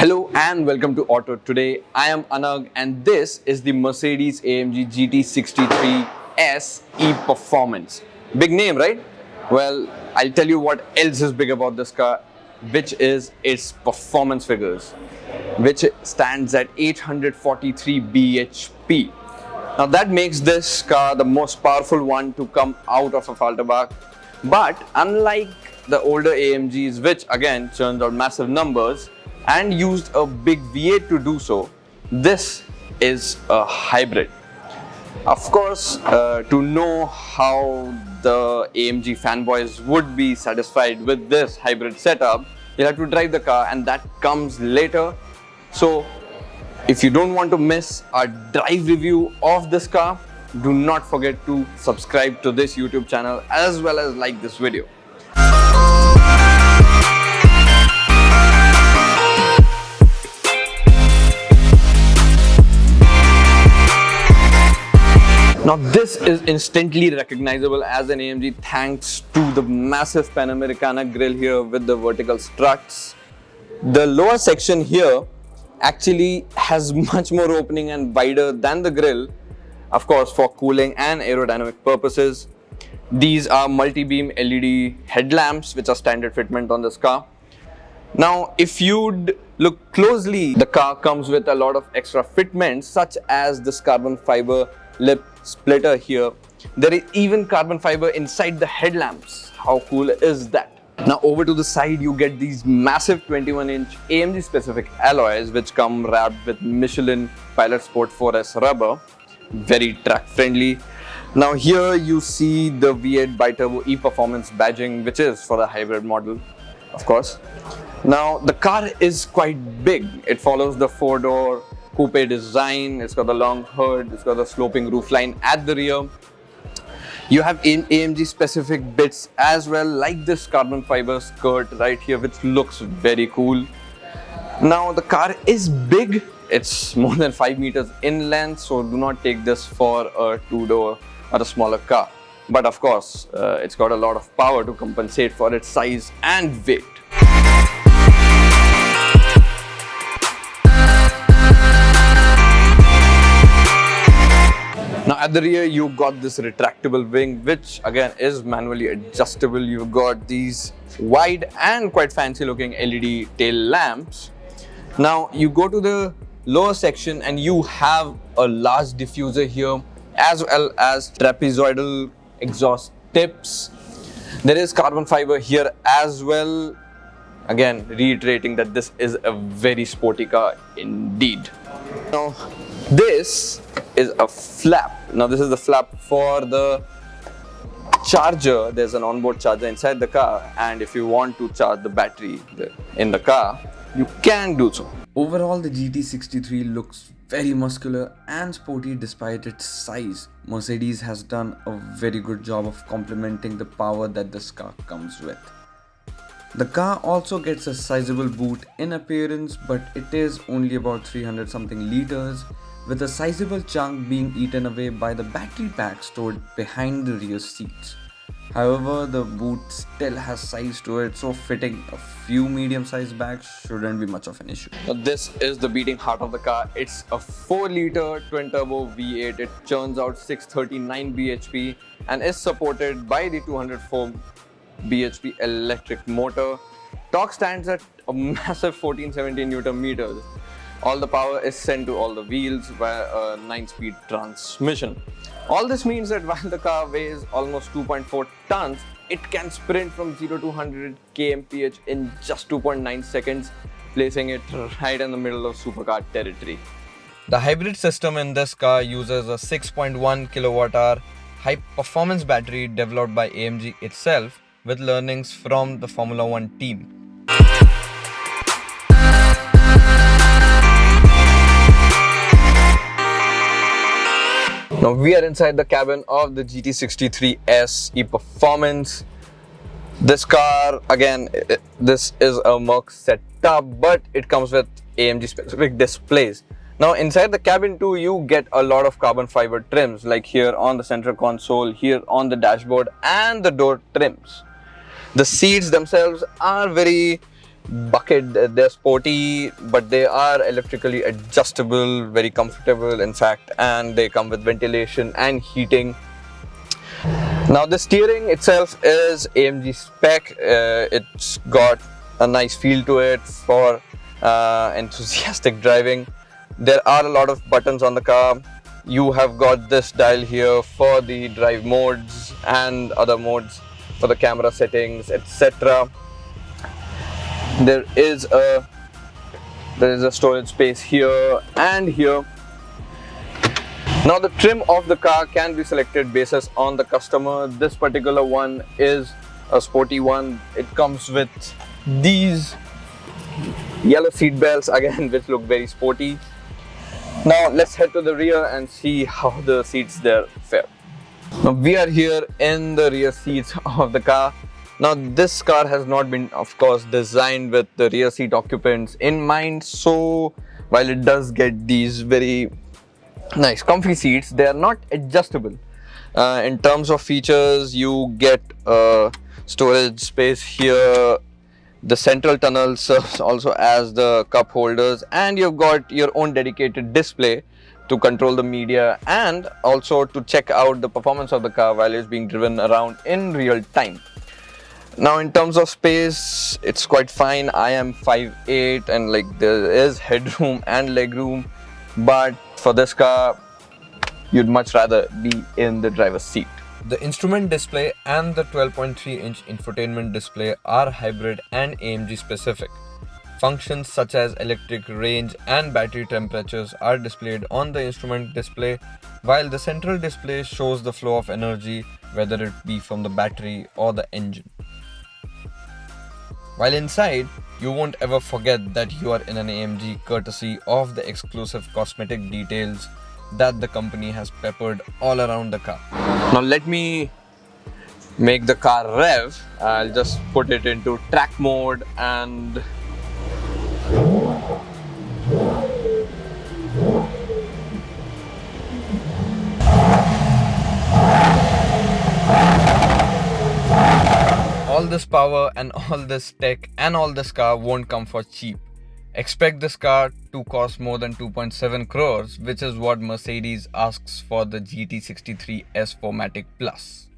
Hello and welcome to Auto. Today I am Anag and this is the Mercedes-AMG GT 63S E-Performance. Big name, right? Well, I'll tell you what else is big about this car, which is its performance figures, which stands at 843 bhp. Now that makes this car the most powerful one to come out of a Falterbach. But unlike the older AMGs, which again churns out massive numbers and used a big V8 to do so, this is a hybrid. Of course, to know how the AMG fanboys would be satisfied with this hybrid setup, you'll have to drive the car, and that comes later. So if you don't want to miss our drive review of this car, do not forget to subscribe to this YouTube channel as well as like this video. Now this is instantly recognizable as an AMG thanks to the massive Panamericana grille here with the vertical struts. The lower section here actually has much more opening and wider than the grille, of course for cooling and aerodynamic purposes. These are multi-beam LED headlamps which are standard fitment on this car. Now if you'd look closely, the car comes with a lot of extra fitments such as this carbon fiber lip splitter here. There is even carbon fiber inside the headlamps. How cool is that? Now over to the side you get these massive 21-inch AMG specific alloys which come wrapped with Michelin Pilot Sport 4S rubber. Very track friendly. Now here you see the V8 bi-turbo E-Performance badging, which is for the hybrid model, of course. Now the car is quite big. It follows the four-door coupe design. It's got the long hood, it's got the sloping roofline at the rear. You have AMG specific bits as well, like this carbon fiber skirt right here, which looks very cool. Now the car is big. It's more than 5 meters in length, so do not take this for a two-door or a smaller car. But of course, it's got a lot of power to compensate for its size and weight. Now at the rear you got this retractable wing, which again is manually adjustable. You've got these wide and quite fancy looking LED tail lamps. Now you go to the lower section and you have a large diffuser here as well as trapezoidal exhaust tips. There is carbon fiber here as well, again reiterating that this is a very sporty car indeed. Now this is a flap. Now this is the flap for the charger. There's an onboard charger inside the car, and if you want to charge the battery in the car, you can do so. Overall, the GT63 looks very muscular and sporty despite its size. Mercedes has done a very good job of complementing the power that this car comes with. The car also gets a sizable boot in appearance, but it is only about 300 something liters, with a sizable chunk being eaten away by the battery pack stored behind the rear seats. However, the boot still has size to it, so fitting a few medium-sized bags shouldn't be much of an issue. Now, this is the beating heart of the car. It's a 4-liter twin-turbo V8. It churns out 639 bhp and is supported by the 204 bhp electric motor. Torque stands at a massive 1470 Newton meters. All the power is sent to all the wheels via a 9-speed transmission. All this means that while the car weighs almost 2.4 tons, it can sprint from 0 to 100 kmph in just 2.9 seconds, placing it right in the middle of supercar territory. The hybrid system in this car uses a 6.1 kilowatt-hour high-performance battery developed by AMG itself with learnings from the Formula 1 team. Now we are inside the cabin of the GT63S E-Performance. This car, again, this is a Merc setup, but it comes with AMG specific displays. Now inside the cabin too, you get a lot of carbon fiber trims, like here on the center console, here on the dashboard, and the door trims. The seats themselves are very bucket. They're sporty, but they are electrically adjustable, very comfortable in fact, and they come with ventilation and heating. Now the steering itself is AMG spec. It's got a nice feel to it for enthusiastic driving. There are a lot of buttons on the car. You have got this dial here for the drive modes and other modes for the camera settings, etc. There is a storage space here and here. Now the trim of the car can be selected basis on the customer. This particular one is a sporty one. It comes with these yellow seat belts again, which look very sporty. Now let's head to the rear and see how the seats there fare. Now we are here in the rear seats of the car. Now this car has not been, of course, designed with the rear seat occupants in mind. So while it does get these very nice comfy seats, they are not adjustable. In terms of features, you get storage space here. The central tunnel serves also as the cup holders, and you've got your own dedicated display to control the media and also to check out the performance of the car while it's being driven around in real time. Now in terms of space, it's quite fine. I am 5'8" and like there is headroom and legroom, but for this car you'd much rather be in the driver's seat. The instrument display and the 12.3-inch infotainment display are hybrid and AMG specific. Functions such as electric range and battery temperatures are displayed on the instrument display, while the central display shows the flow of energy, whether it be from the battery or the engine. While inside, you won't ever forget that you are in an AMG courtesy of the exclusive cosmetic details that the company has peppered all around the car. Now let me make the car rev. I'll just put it into track mode and all this power and all this tech and all this car won't come for cheap. Expect this car to cost more than 2.7 crores, which is what Mercedes asks for the GT63 S4matic Plus.